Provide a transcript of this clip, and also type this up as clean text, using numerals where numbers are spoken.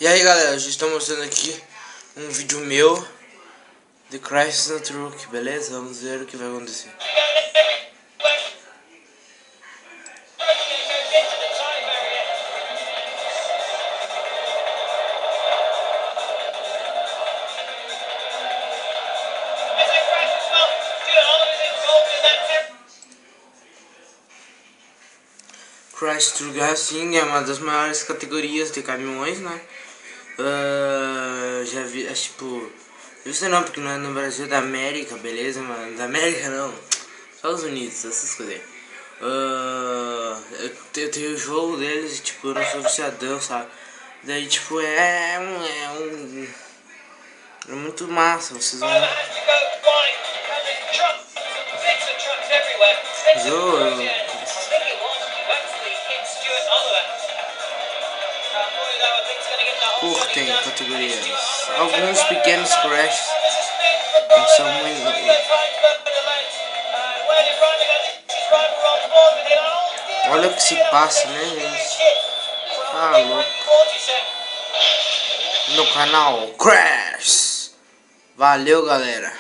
E aí galera, hoje estou mostrando aqui um vídeo meu de Crash no Truck, beleza? Vamos ver o que vai acontecer. Crash Truck Racing é uma das maiores categorias de caminhões, né? Já vi, é tipo... Isso não, porque não é no Brasil, da América, beleza, mano? Da América não, Estados Unidos, essas coisas aí. Eu tenho o jogo deles e tipo, eu não sou viciadão, sabe? Daí tipo, é muito massa, vocês vão... Curtem categorias. Alguns pequenos crashes não são muito... Olha o que se passa, né, gente? Ah, louco. No canal Crash. Valeu, galera.